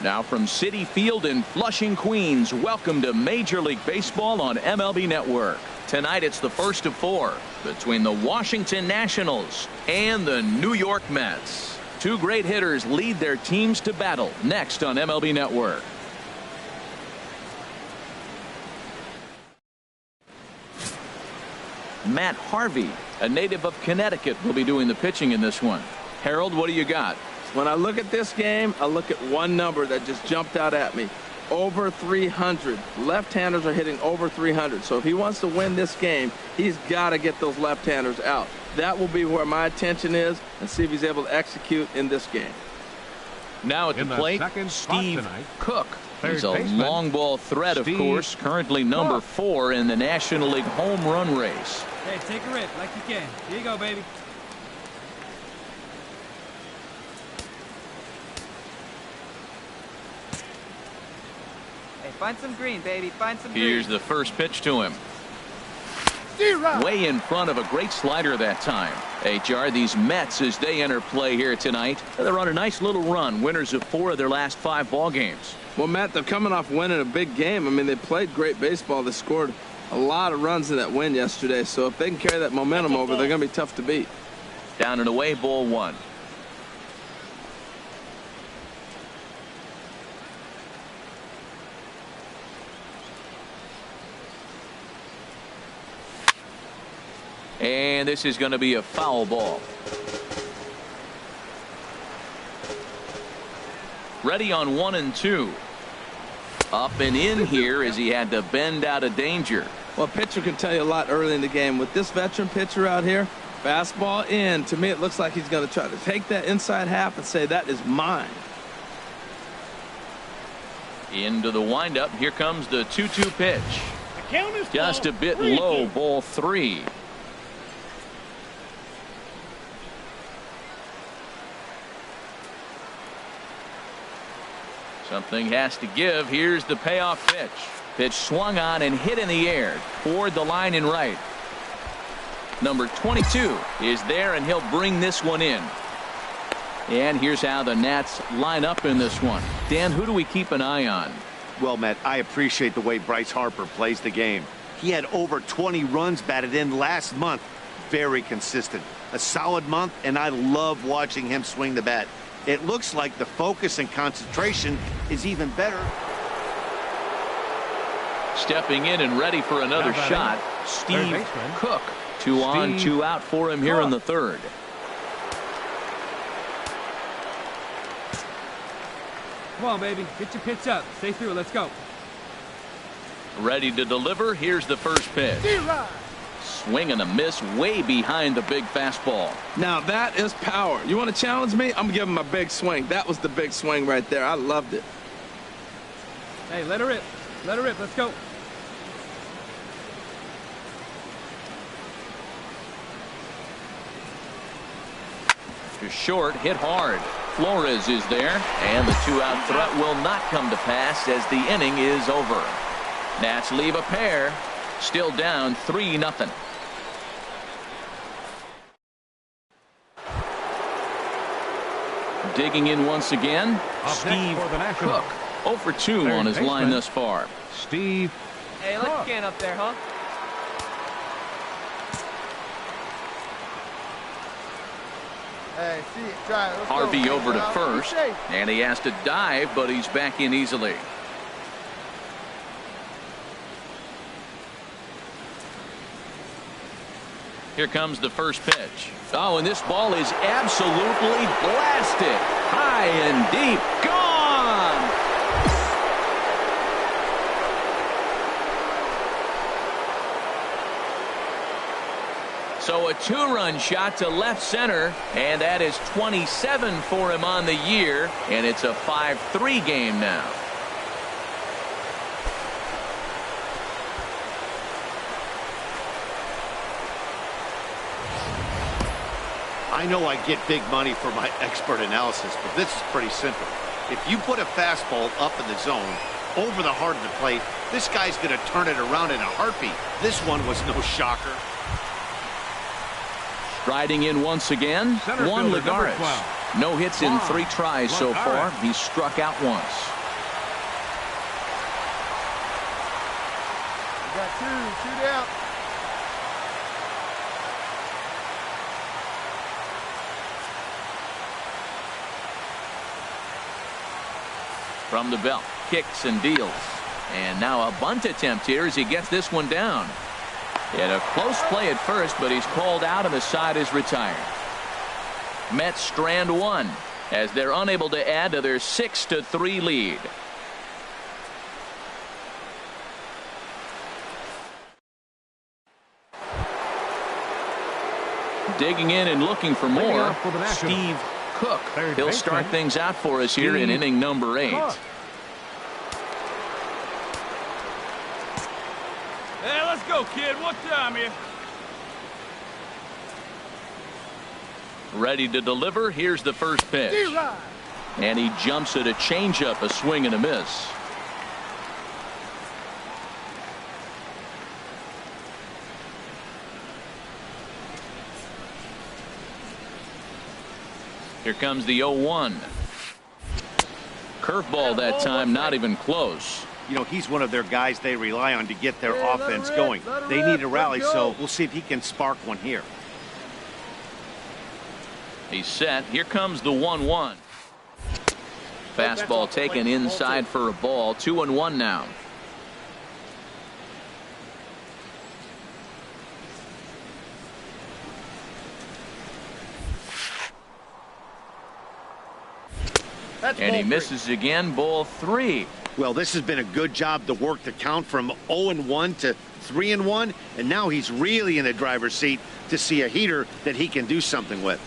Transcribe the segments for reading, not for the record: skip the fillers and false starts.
Now from Citi Field in Flushing, Queens, welcome to Major League Baseball on MLB Network. Tonight it's the first of four between the Washington Nationals and the New York Mets. Two great hitters lead their teams to battle next on MLB Network. Matt Harvey, a native of Connecticut, will be doing the pitching in this one. Harold, what do you got? When I look at this game, I look at one number that just jumped out at me. Over 300. Left-handers are hitting over 300. So if he wants to win this game, he's got to get those left-handers out. That will be where my attention is, and see if he's able to execute in this game. Now at the plate, Steve Cook. He's a long ball threat, of course, currently number 4 in the National League home run race. Hey, take a rip like you can. Here you go, baby. Find some green, baby. Find some green. Here's the first pitch to him. Way in front of a great slider that time. HR, these Mets, as they enter play here tonight, they're on a nice little run. Winners of 4 of their last 5 ball games. Well, Matt, they're coming off winning a big game. I mean, they played great baseball. They scored a lot of runs in that win yesterday. So if they can carry that momentum over, they're going to be tough to beat. Down and away, ball 1. And this is going to be a foul ball. Ready on 1 and 2. Up and in here as he had to bend out of danger. Well, a pitcher can tell you a lot early in the game. With this veteran pitcher out here, fastball in. To me, it looks like he's going to try to take that inside half and say, that is mine. Into the windup. Here comes the 2-2 pitch. Just a bit low, ball 3. Something has to give. Here's the payoff pitch. Pitch swung on and hit in the air toward the line and right. Number 22 is there, and he'll bring this one in. And here's how the Nats line up in this one. Dan, who do we keep an eye on? Well, Matt, I appreciate the way Bryce Harper plays the game. He had over 20 runs batted in last month. Very consistent. A solid month, and I love watching him swing the bat. It looks like the focus and concentration is even better. Stepping in and ready for another shot, Steve Cook. 2 on, 2 out for him here in the 3rd. Come on, baby. Get your pitch up. Stay through it. Let's go. Ready to deliver. Here's the first pitch. Swing and a miss way behind the big fastball. Now that is power. You want to challenge me? I'm giving him a big swing. That was the big swing right there. I loved it. Hey, let her rip. Let her rip. Let's go. To short, hit hard. Flores is there, and the 2-out threat will not come to pass as the inning is over. Nats leave a pair. Still down 3-0. Digging in once again, Steve Cook. 0 for 2 on his line thus far. Steve. Hey, let the can up there, huh? Hey, see, try it. Harvey over to first, and he has to dive, but he's back in easily. Here comes the first pitch. Oh, and this ball is absolutely blasted. High and deep. Gone! So a 2-run shot to left center, and that is 27 for him on the year, and it's a 5-3 game now. I know I get big money for my expert analysis, but this is pretty simple. If you put a fastball up in the zone, over the heart of the plate, this guy's going to turn it around in a heartbeat. This one was no shocker. Striding in once again, Juan Lagares. No hits in 3 tries so far. He's struck out once. We got 2 down. From the belt, kicks and deals. And now a bunt attempt here as he gets this one down. In a close play at first, but he's called out and the side is retired. Mets strand 1 as they're unable to add to their 6-3 lead. Digging in and looking for more, Steve Cook. He'll start things out for us here in inning number 8. Hey, let's go, kid. What time here? Ready to deliver. Here's the first pitch. And he jumps at a changeup, a swing and a miss. Here comes the 0-1. Curveball that time, not even close. You know, he's one of their guys they rely on to get their offense going. They need a rally, so we'll see if he can spark one here. He's set. Here comes the 1-1. Fastball taken inside for a ball. 2-1 now. And he misses again. Ball 3. Well, this has been a good job to work the count from 0-1 to 3-1, and now he's really in the driver's seat to see a heater that he can do something with.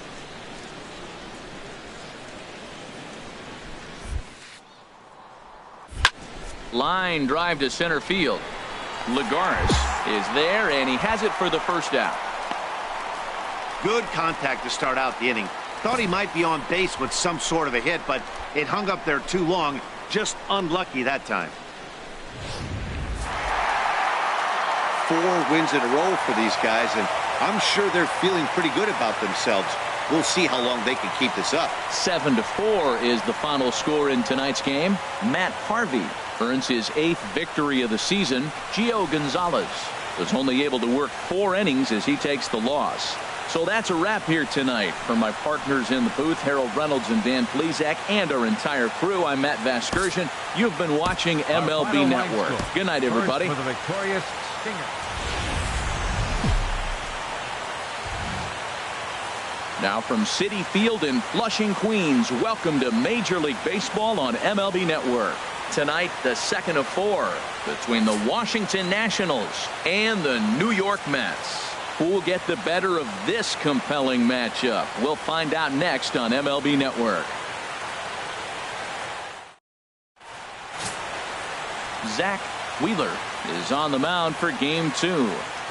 Line drive to center field. Lagares is there, and he has it for the first out. Good contact to start out the inning. Thought he might be on base with some sort of a hit, but it hung up there too long. Just unlucky that time. 4 wins in a row for these guys, and I'm sure they're feeling pretty good about themselves. We'll see how long they can keep this up. 7-4 is the final score in tonight's game. Matt Harvey earns his 8th victory of the season. Gio Gonzalez was only able to work 4 innings as he takes the loss. So that's a wrap here tonight. For my partners in the booth, Harold Reynolds and Dan Plezak, and our entire crew, I'm Matt Vasgersian. You've been watching MLB Network. Good night, everybody. For the victorious Stinger. Now from Citi Field in Flushing, Queens, welcome to Major League Baseball on MLB Network. Tonight, the second of 4 between the Washington Nationals and the New York Mets. Who will get the better of this compelling matchup? We'll find out next on MLB Network. Zach Wheeler is on the mound for game 2.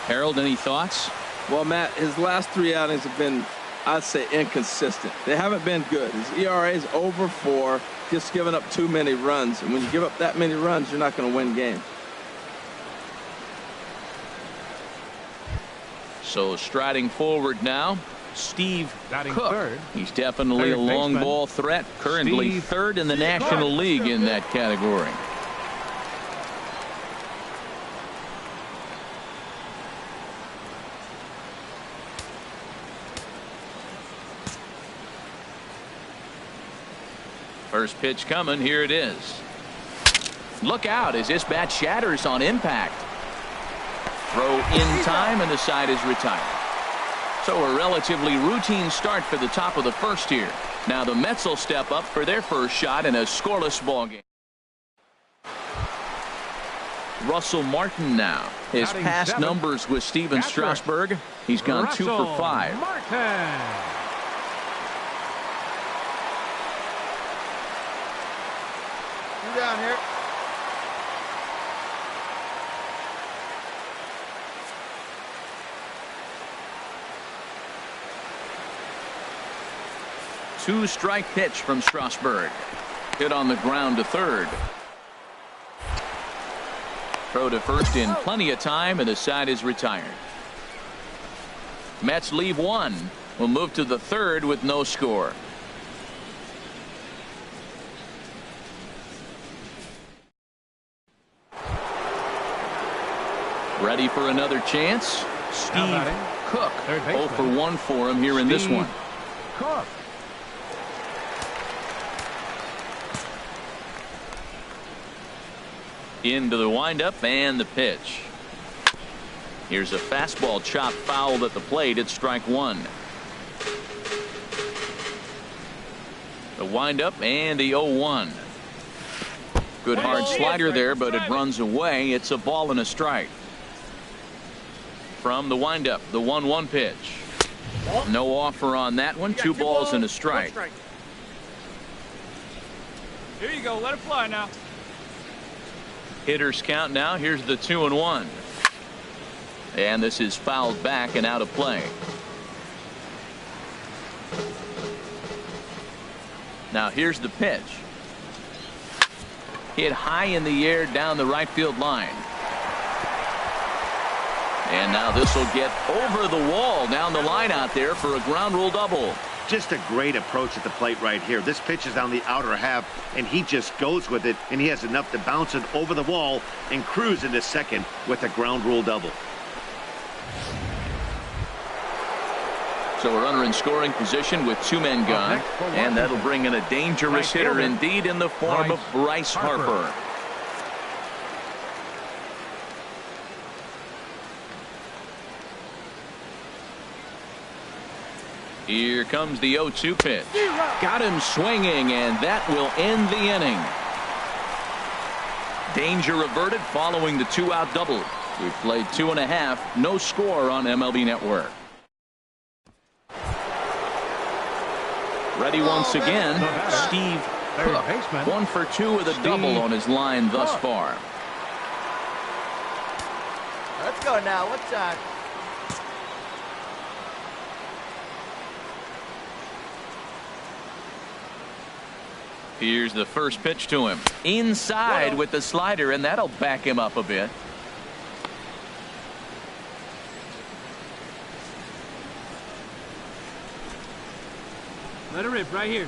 Harold, any thoughts? Well, Matt, his last 3 outings have been, I'd say, inconsistent. They haven't been good. His ERA is over 4, just giving up too many runs. And when you give up that many runs, you're not going to win games. So striding forward now, Steve Cook. Third. He's definitely a long ball threat. Currently Steve 3rd in the National League in that category. First pitch coming. Here it is. Look out as this bat shatters on impact. Throw in time, and the side is retired. So a relatively routine start for the top of the first here. Now the Mets will step up for their first shot in a scoreless ball game. Russell Martin now. His Batting past 7. numbers with Steven Catcher. Strasburg. He's gone Russell 2 for 5. Martin. Two down here. Two-strike pitch from Strasburg. Hit on the ground to third. Throw to first in plenty of time, and the side is retired. Mets leave one. Will move to the third with no score. Ready for another chance? Steve Cook. 0 for 1 for him here in this one. Cook. Into the windup and the pitch. Here's a fastball chopped foul at the plate. It's strike one. The windup and the 0-1. Good hard slider there, but it runs away. It's a ball and a strike. From the windup, the 1-1 pitch. No offer on that one. 2 balls and a strike. Here you go. Let it fly now. Hitters count now. Here's the 2-1. And this is fouled back and out of play. Now here's the pitch. Hit high in the air down the right field line. And now this will get over the wall down the line out there for a ground rule double. Just a great approach at the plate right here. This pitch is on the outer half, and he just goes with it, and he has enough to bounce it over the wall and cruise into second with a ground rule double. So a runner in scoring position with 2 men gone, and that'll bring in a dangerous hitter indeed in the form of Bryce Harper. Here comes the 0-2 pitch. Got him swinging, and that will end the inning. Danger averted following the 2-out double. We've played 2.5. No score on MLB Network. Ready once again, Steve Cook. 1 for 2 with a double on his line thus far. Let's go now. What time? Here's the first pitch to him. Inside with the slider, and that'll back him up a bit. Let it rip right here.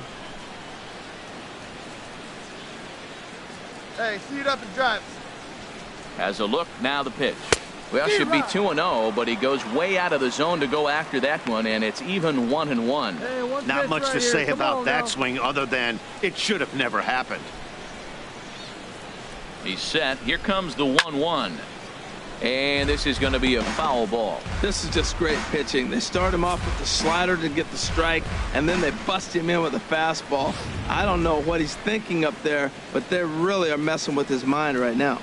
Hey, see it up and drive. Has a look, now the pitch. Well, should be 2-0, but he goes way out of the zone to go after that one, and it's even 1-1. Hey, Not much to say about that swing other than it should have never happened. He's set. Here comes the 1-1. And this is going to be a foul ball. This is just great pitching. They start him off with the slider to get the strike, and then they bust him in with a fastball. I don't know what he's thinking up there, but they really are messing with his mind right now.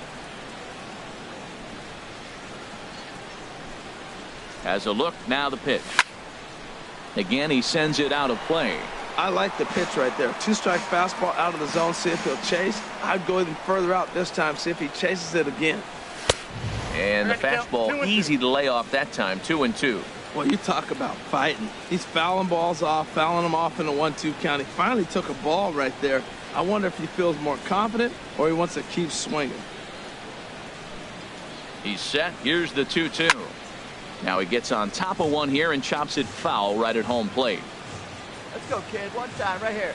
Has a look, now the pitch. Again, he sends it out of play. I like the pitch right there. 2-strike fastball out of the zone, see if he'll chase. I'd go even further out this time, see if he chases it again. And the fastball easy to lay off that time, 2-2. Well, you talk about fighting. He's fouling balls off, fouling them off in a 1-2 count. He finally took a ball right there. I wonder if he feels more confident or he wants to keep swinging. He's set. Here's the 2-2. Now he gets on top of one here and chops it foul right at home plate. Let's go, kid. One time, right here.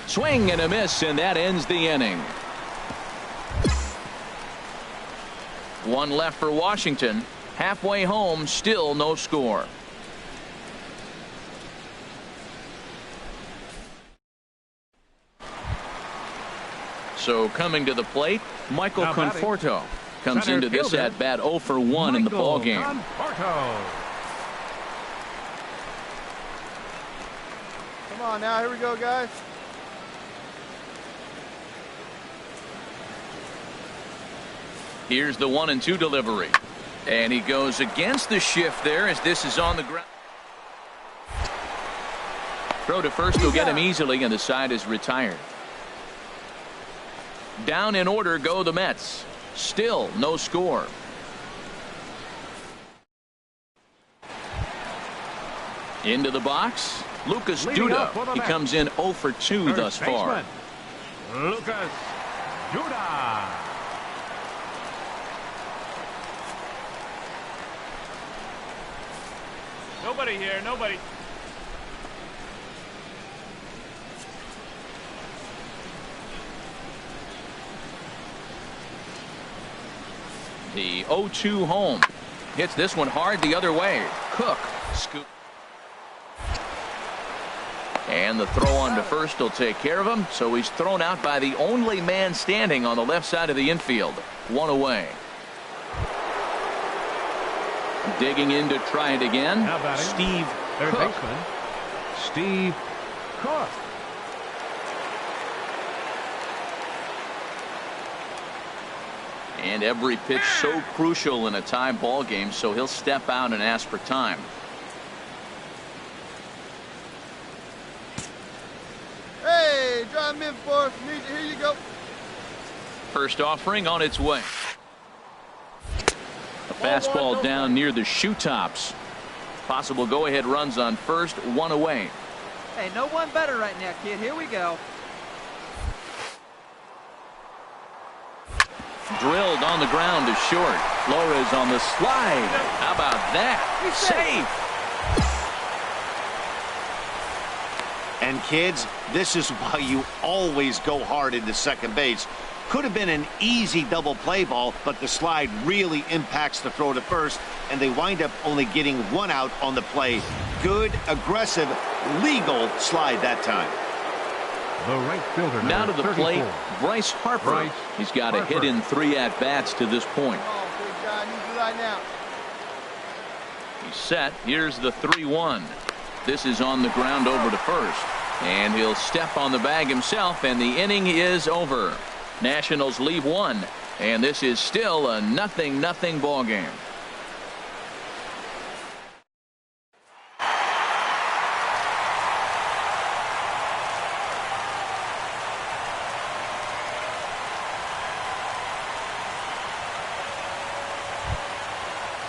Swing and a miss, and that ends the inning. 1 left for Washington. Halfway home, still no score. So coming to the plate, Michael Conforto comes into this at bat 0 for 1 in the ball game. Come on now, here we go, guys. Here's the 1-2 delivery. And he goes against the shift there as this is on the ground. Throw to first will get him easily, and the side is retired. Down in order go the Mets. Still no score. Into the box. Lucas Duda. He comes in 0 for 2 thus far. Lucas Duda. Nobody here, nobody. The 0-2 home. Hits this one hard the other way. Cook. Scoop. And the throw on to first will take care of him. So he's thrown out by the only man standing on the left side of the infield. 1 away. Digging in to try it again. Steve Third Cook. baseman, Steve Cook. And every pitch so crucial in a tie ball game, so he'll step out and ask for time. Hey, drive him in for us. Need you. Here you go. First offering on its way. A fastball down near the shoe tops. Possible go-ahead runs on first, 1 away. Hey, no one better right now, kid. Here we go. Drilled on the ground to short. Flores on the slide. How about that? Safe. And kids, this is why you always go hard into second base. Could have been an easy double play ball, but the slide really impacts the throw to first, and they wind up only getting 1 out on the play. Good, aggressive, legal slide that time. The right fielder Now to the 34. plate, Bryce Harper. Bryce He's got a hit in 3 at-bats to this point. Come on, big guy. Need you right now. He's set. Here's the 3-1. This is on the ground over to first. And he'll step on the bag himself, and the inning is over. Nationals leave 1, and this is still a 0-0 ball game.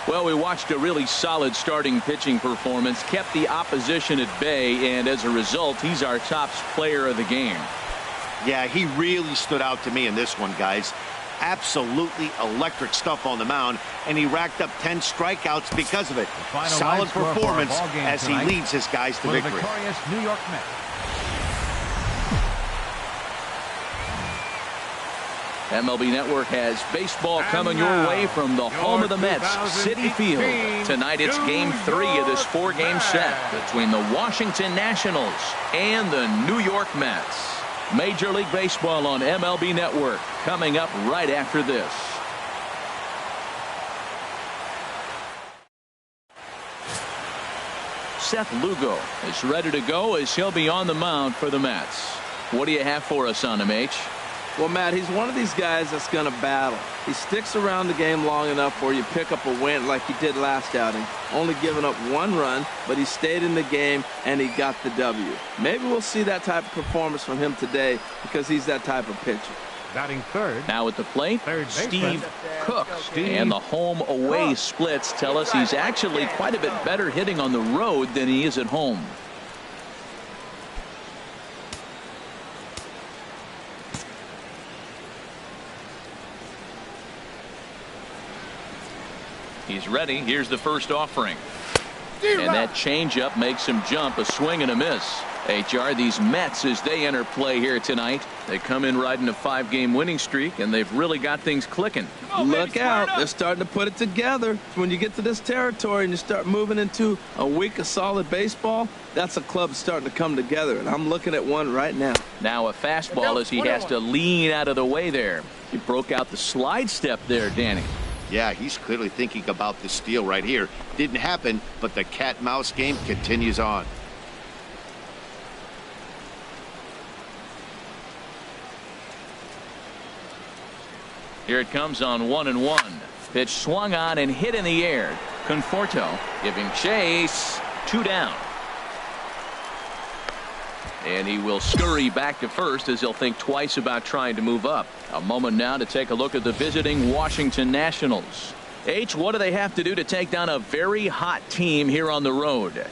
Well, we watched a really solid starting pitching performance, kept the opposition at bay, and as a result, he's our top player of the game. Yeah, he really stood out to me in this one, guys. Absolutely electric stuff on the mound, and he racked up 10 strikeouts because of it. Solid performance as he leads his guys to victory. The victorious New York Mets. MLB Network has baseball coming your way from the home of the Mets, Citi Field. Tonight it's Game 3 of this 4-game set between the Washington Nationals and the New York Mets. Major League Baseball on MLB Network coming up right after this. Seth Lugo is ready to go as he'll be on the mound for the Mets. What do you have for us on him, H? Well, Matt, he's one of these guys that's going to battle. He sticks around the game long enough where you pick up a win like he did last outing. Only giving up 1 run, but he stayed in the game and he got the W. Maybe we'll see that type of performance from him today because he's that type of pitcher. Batting third. Now at the plate, Third baseman. Steve Cook. And the home-away splits tell us he's actually quite a bit better hitting on the road than he is at home. He's ready. Here's the first offering. And that changeup makes him jump. A swing and a miss. HR, these Mets, as they enter play here tonight, they come in riding a 5-game winning streak, and they've really got things clicking. Look out. They're starting to put it together. When you get to this territory and you start moving into a week of solid baseball, that's a club starting to come together, and I'm looking at one right now. Now a fastball as he has to lean out of the way there. He broke out the slide step there, Danny. Yeah, he's clearly thinking about the steal right here. Didn't happen, but the cat-mouse game continues on. Here it comes on 1-1. Pitch swung on and hit in the air. Conforto giving chase. 2 down. And he will scurry back to first as he'll think twice about trying to move up. A moment now to take a look at the visiting Washington Nationals. H, what do they have to do to take down a very hot team here on the road?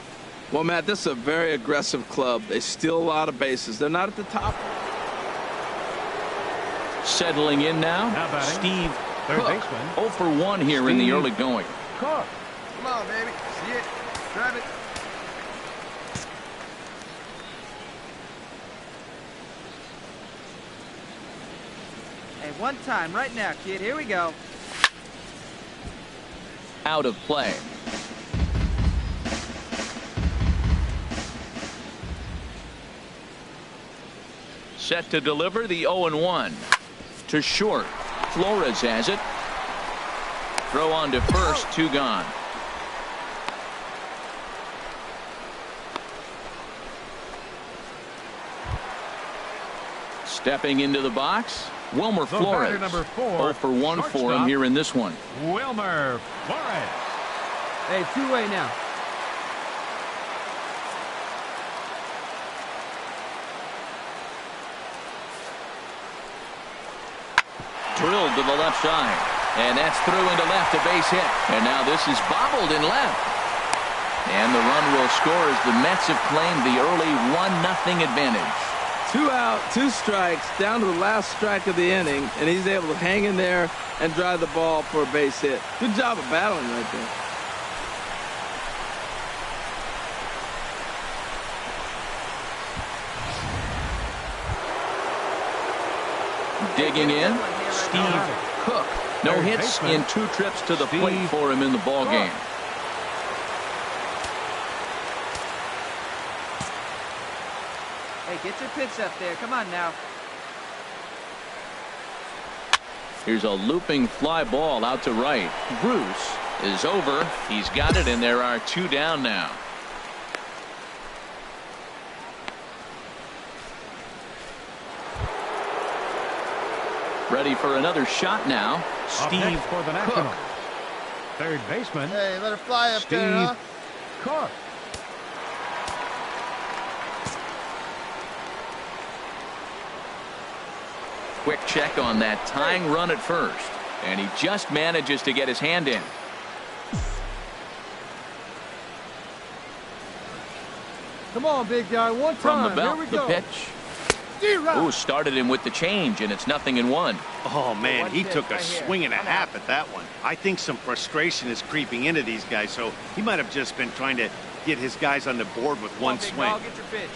Well, Matt, this is a very aggressive club. They steal a lot of bases. They're not at the top. Settling in now, batting, Steve third Cook. baseman. 0 for 1 here in the early going. Cook. Come on, baby. See it. Grab it. Hey, one time right now, kid. Here we go. Out of play. Set to deliver the 0-1. To short. Flores has it. Throw on to first. 2 gone. Stepping into the box, Wilmer The Flores. batter, number 4, 0 for 1 for him shortstop, here in this one. Wilmer Flores. Hey, two-way now. Drilled to the left side. And that's through into left, a base hit. And now this is bobbled in left. And the run will score as the Mets have claimed the early 1-0 advantage. 2 out, 2 strikes, down to the last strike of the inning, and he's able to hang in there and drive the ball for a base hit. Good job of battling right there. Digging in, Steve Cook. No Third hits baseman, in 2 trips to the plate Steve for him in the ball game. Hey, get your pitch up there. Come on now. Here's a looping fly ball out to right. Bruce is over. He's got it, and there are 2 down now. Ready for another shot now. Up Steve next for the Cook. Nationals. Third baseman, Hey, let her fly up Steve there, huh? Cook. Quick check on that tying run at first. And he just manages to get his hand in. Come on, big guy. One From time. the belt, Here we the go. pitch. D-Rock. Ooh, started him with the change, and it's 0-1. Oh, man, he took a right here. swing and a Come half at that one. I think some frustration is creeping into these guys, so he might have just been trying to get his guys on the board with one Big swing. dog, get your pitch.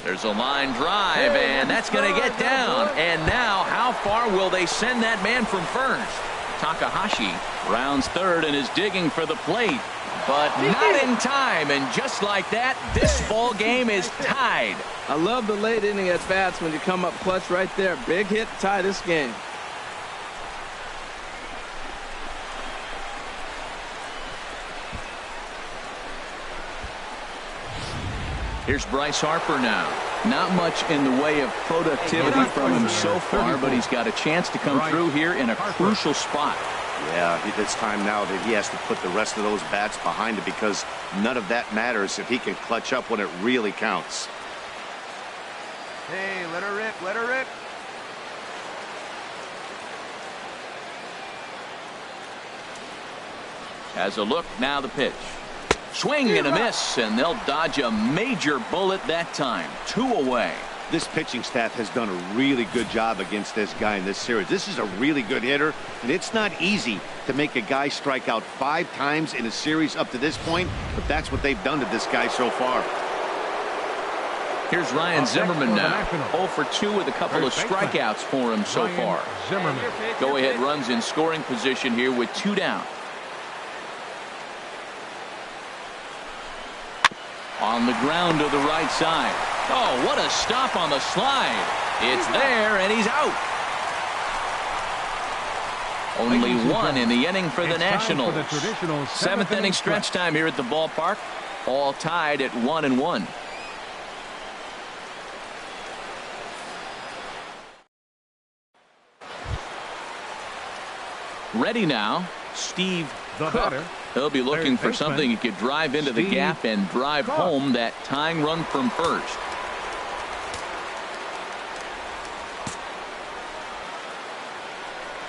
There's a line drive, and that's going to get down. And now, how far will they send that man from first? Takahashi rounds third and is digging for the plate. But not in time, and just like that, this ball game is tied. I love the late inning at bats when you come up clutch right there. Big hit to tie this game. Here's Bryce Harper now. Not much in the way of productivity from him so far, but he's got a chance to come through here in a crucial spot. Yeah, it's time now that he has to put the rest of those bats behind it because none of that matters if he can clutch up when it really counts. Hey, let her rip. Let her rip. As a look, now the pitch. Swing and a miss, and they'll dodge a major bullet that time. 2 away. This pitching staff has done a really good job against this guy in this series. This is a really good hitter, and it's not easy to make a guy strike out 5 times in a series up to this point, but that's what they've done to this guy so far. Here's Ryan Zimmerman for the now. Nationals. 0 for 2 with a couple of First baseman, strikeouts for him so Ryan far. Zimmerman. Your pitch, Go your ahead pitch. runs in scoring position here with 2 down. On the ground to the right side. Oh, what a stop on the slide. It's there, and he's out. Only 1 in the inning for the It's time Nationals. for the traditional 7th inning stretch time here at the ballpark. All tied at 1-1. Ready now, Steve The Cook. batter, He'll be looking third for something he could drive into the Steve gap and drive Cook. home that tying run from first.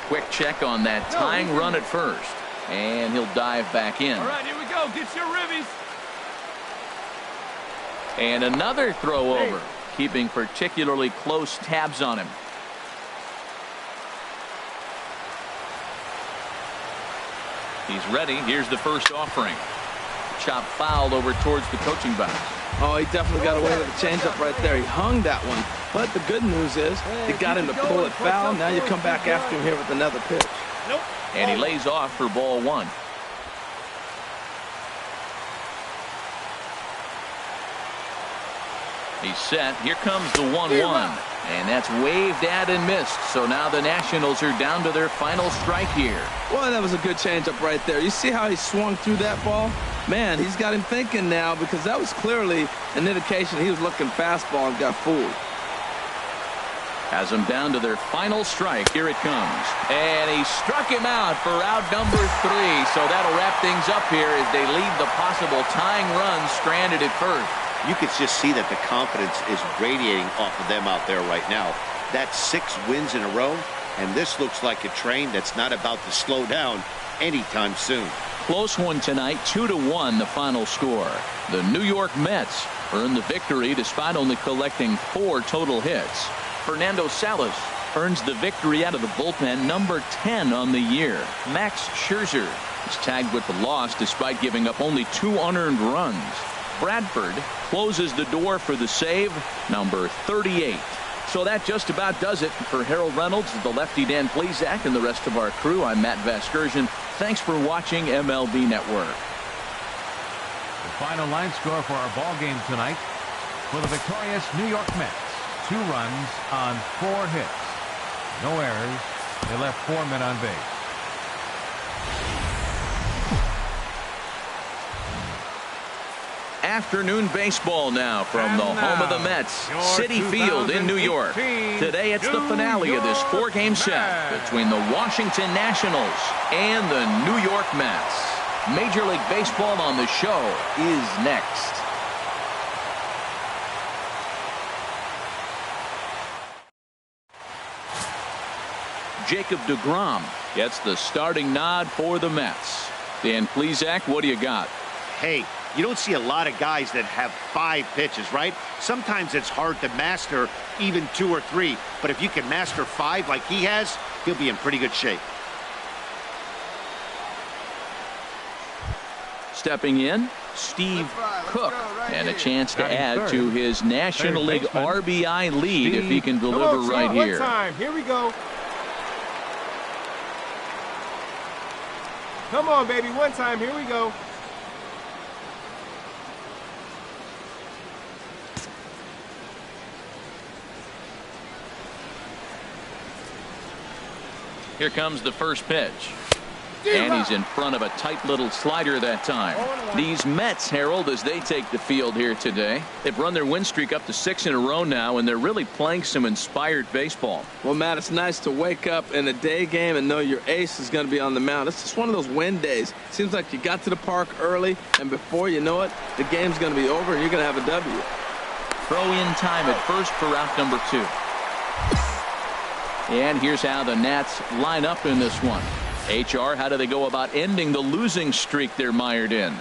Quick check on that tying run at first. And he'll dive back in. All right, here we go. Get your ribbies. And another throw over, keeping particularly close tabs on him. He's ready. Here's the first offering. Chop fouled over towards the coaching box. Oh, he definitely got away with the changeup right there. He hung that one. But the good news is he got him to pull it foul. Now you come back after him here with another pitch. And he lays off for ball one. He's set. Here comes the 1-1. And that's waved at and missed. So now the Nationals are down to their final strike here. Well, that was a good changeup right there. You see how he swung through that ball? Man, he's got him thinking now, because that was clearly an indication he was looking fastball and got fooled. Has them down to their final strike. Here it comes. And he struck him out for out number 3. So that'll wrap things up here as they leave the possible tying run stranded at first. You can just see that the confidence is radiating off of them out there right now. That's 6 wins in a row, and this looks like a train that's not about to slow down anytime soon. Close one tonight, 2-1 the final score. The New York Mets earn the victory despite only collecting 4 total hits. Fernando Salas earns the victory out of the bullpen, number 10 on the year. Max Scherzer is tagged with the loss despite giving up only 2 unearned runs. Bradford closes the door for the save, number 38. So that just about does it for Harold Reynolds, the lefty Dan Plesac, and the rest of our crew. I'm Matt Vasgersian. Thanks for watching MLB Network. The final line score for our ball game tonight for the victorious New York Mets. 2 runs on 4 hits. No errors. They left 4 men on base. Afternoon baseball now from the home of the Mets, Citi Field in New York. Today it's the finale of this 4-game set between the Washington Nationals and the New York Mets. Major League Baseball on the show is next. Jacob deGrom gets the starting nod for the Mets. Dan Plesac, what do you got? Hey, you don't see a lot of guys that have 5 pitches, right? Sometimes it's hard to master even 2 or 3. But if you can master 5 like he has, he'll be in pretty good shape. Stepping in, Steve Cook, and a chance to add to his National League RBI lead if he can deliver right here. Here we go. Come on, baby. One time. Here we go. Here comes the first pitch. And he's in front of a tight little slider that time. These Mets, Harold, as they take the field here today, they've run their win streak up to 6 in a row now, and they're really playing some inspired baseball. Well, Matt, it's nice to wake up in a day game and know your ace is going to be on the mound. It's just one of those win days. Seems like you got to the park early, and before you know it, the game's going to be over, and you're going to have a W. Throw in time at first for out number 2. And here's how the Nats line up in this one. HR, how do they go about ending the losing streak they're mired in?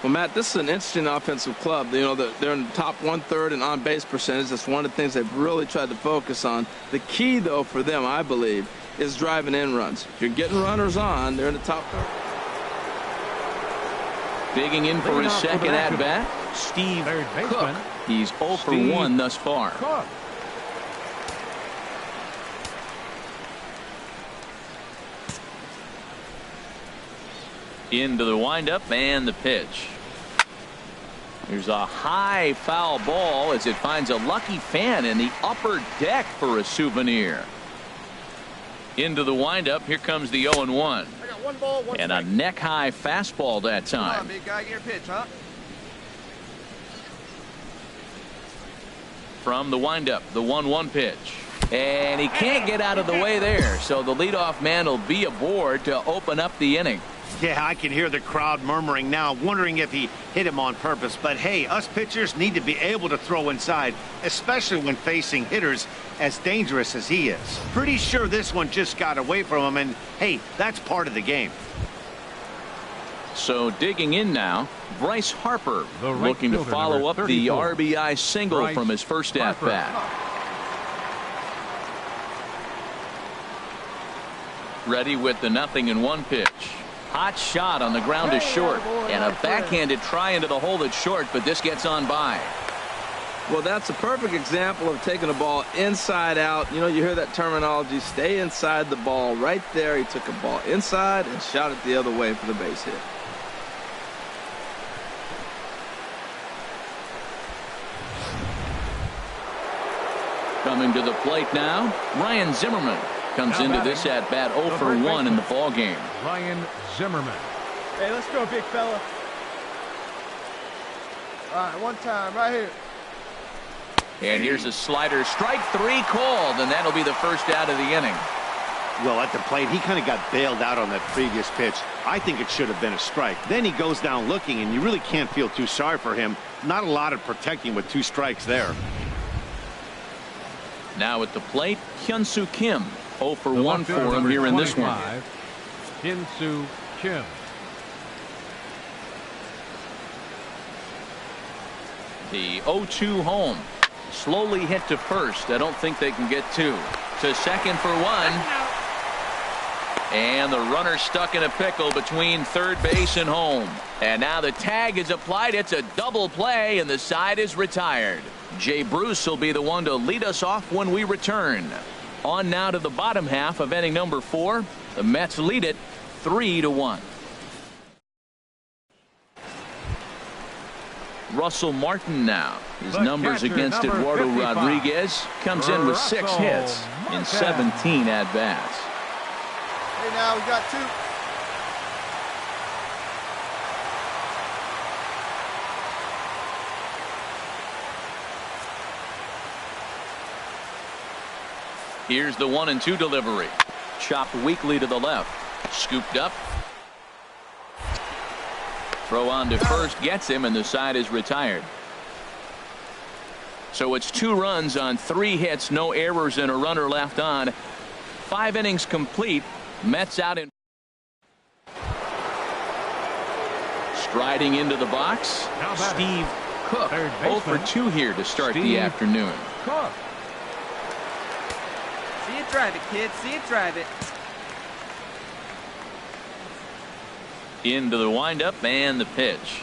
Well, Matt, this is an interesting offensive club. You know, they're in the top 1/3 in on-base percentage. That's one of the things they've really tried to focus on. The key, though, for them, I believe, is driving in runs. If you're getting runners on, they're in the top 3rd. Digging in for his second at-bat, Steve Cook. He's 0 for 1 thus far. Cook. Into the windup and the pitch. There's a high foul ball as it finds a lucky fan in the upper deck for a souvenir. Into the windup. Here comes the 0-1. I got 1 ball, 1 And a neck high fastball that Come on, time. big guy, get your pitch, huh? From the windup, the 1-1 pitch. And he can't get out of the way there, so the leadoff man will be aboard to open up the inning. Yeah, I can hear the crowd murmuring now, wondering if he hit him on purpose. But hey, us pitchers need to be able to throw inside, especially when facing hitters as dangerous as he is. Pretty sure this one just got away from him, and hey, that's part of the game. So digging in now, Bryce Harper looking to follow up the RBI single from his first at-bat. Ready with the 0-1 pitch. Hot shot on the ground is short, and a backhanded try into the hole that's short, but this gets on by. Well, that's a perfect example of taking a ball inside out. You know, you hear that terminology, stay inside the ball. Right there, he took a ball inside and shot it the other way for the base hit. Coming to the plate now, Ryan Zimmerman comes into this at-bat 0 for 1 in the ball game. Ryan Zimmerman. Hey, let's go, big fella. All right, one time, right here. And here's a slider, strike 3 called, and that'll be the first out of the inning. Well, at the plate, he kind of got bailed out on that previous pitch. I think it should have been a strike. Then he goes down looking, and you really can't feel too sorry for him. Not a lot of protecting with 2 strikes there. Now at the plate, Hyun-Soo Kim. 0 for 1 for him here in this one. Hyun-Soo Kim. The 0-2 home. Slowly hit to first. I don't think they can get 2. To second for 1. And the runner stuck in a pickle between third base and home. And now the tag is applied. It's a double play, and the side is retired. Jay Bruce will be the one to lead us off when we return. On now to the bottom half of inning number 4. The Mets lead it 3-1. Russell Martin now. His numbers against Eduardo Rodriguez comes in with 6 hits in 17 at-bats. Hey, now we got 2. Here's the 1-2 delivery. Chopped weakly to the left. Scooped up. Throw on to first gets him, and the side is retired. So it's 2 runs on 3 hits, no errors, and a runner left on. 5 innings complete. Mets out in. Striding into the box, Steve Cook. 0 for 2 here to start the afternoon. Cook. See it drive it, kid. See it drive it. Into the windup and the pitch.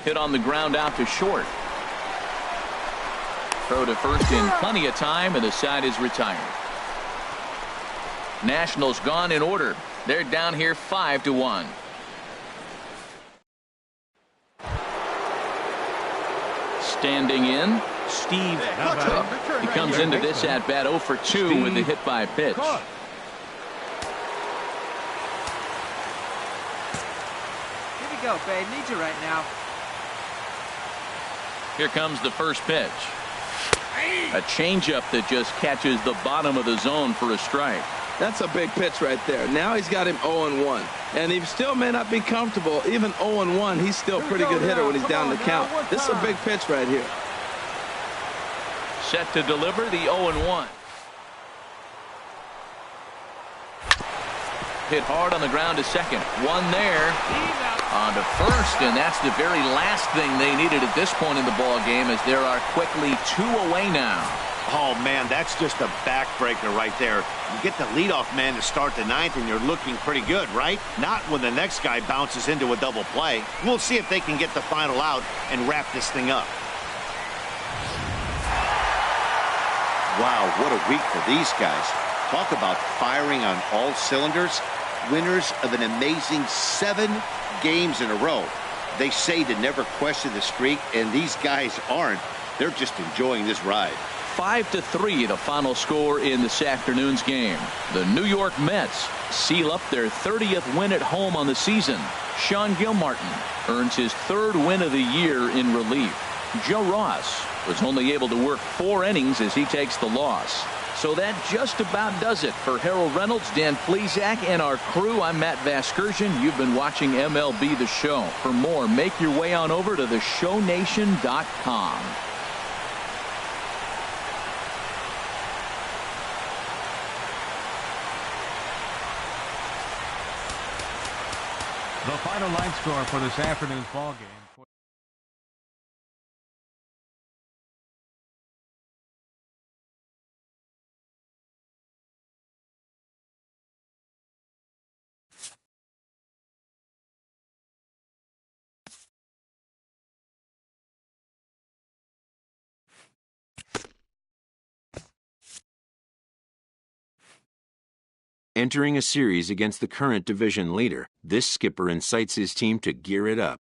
Hit on the ground out to short. Throw to first in plenty of time, and the side is retired. Nationals gone in order. They're down here 5-1. Standing in, Steve Cook. He comes into this at bat 0 for 2 with the hit by pitch. Here we go, babe. Need you right now. Here comes the first pitch. A changeup that just catches the bottom of the zone for a strike. That's a big pitch right there. Now he's got him 0-1. And he still may not be comfortable. Even 0-1, he's still a pretty good hitter when he's down the count. This is a big pitch right here. Set to deliver the 0-1. Hit hard on the ground to second. One there. On to first, and that's the very last thing they needed at this point in the ball game, as there are quickly 2 away now. Oh, man, that's just a backbreaker right there. You get the leadoff man to start the 9th, and you're looking pretty good, right? Not when the next guy bounces into a double play. We'll see if they can get the final out and wrap this thing up. Wow, what a week for these guys. Talk about firing on all cylinders. Winners of an amazing 7 games in a row. They say to never question the streak, and these guys aren't. They're just enjoying this ride. 5-3 the final score in this afternoon's game. The New York Mets seal up their 30th win at home on the season. Sean Gilmartin earns his 3rd win of the year in relief. Joe Ross was only able to work 4 innings as he takes the loss. So that just about does it. For Harold Reynolds, Dan Plesac, and our crew, I'm Matt Vasgersian. You've been watching MLB The Show. For more, make your way on over to theshownation.com. The final line score for this afternoon's ball game. Entering a series against the current division leader, this skipper incites his team to gear it up.